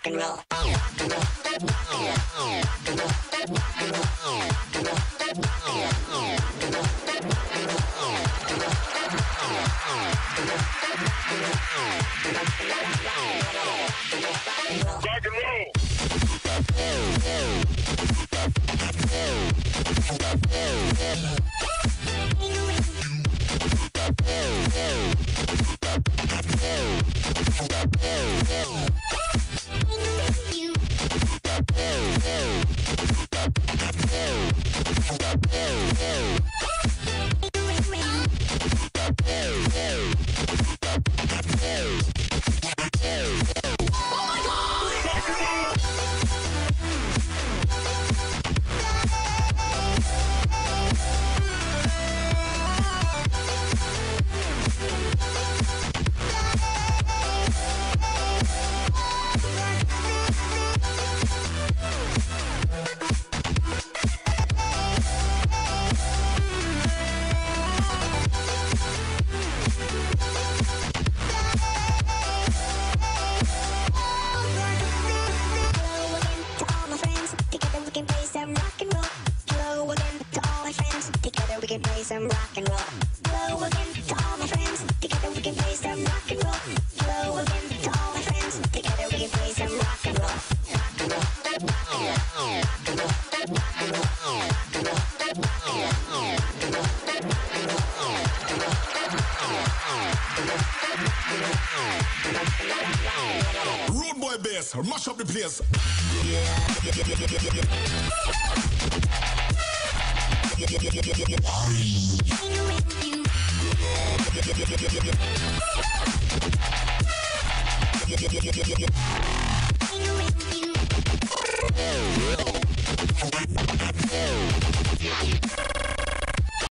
rock and roll. Some rock and roll. Hello again to all my friends. Together we can play some rock and roll. Hello again to all my friends. Together we can play some rock and roll. Rock and roll. Rock and roll. Rock and roll. Road boy bass, mash up the place.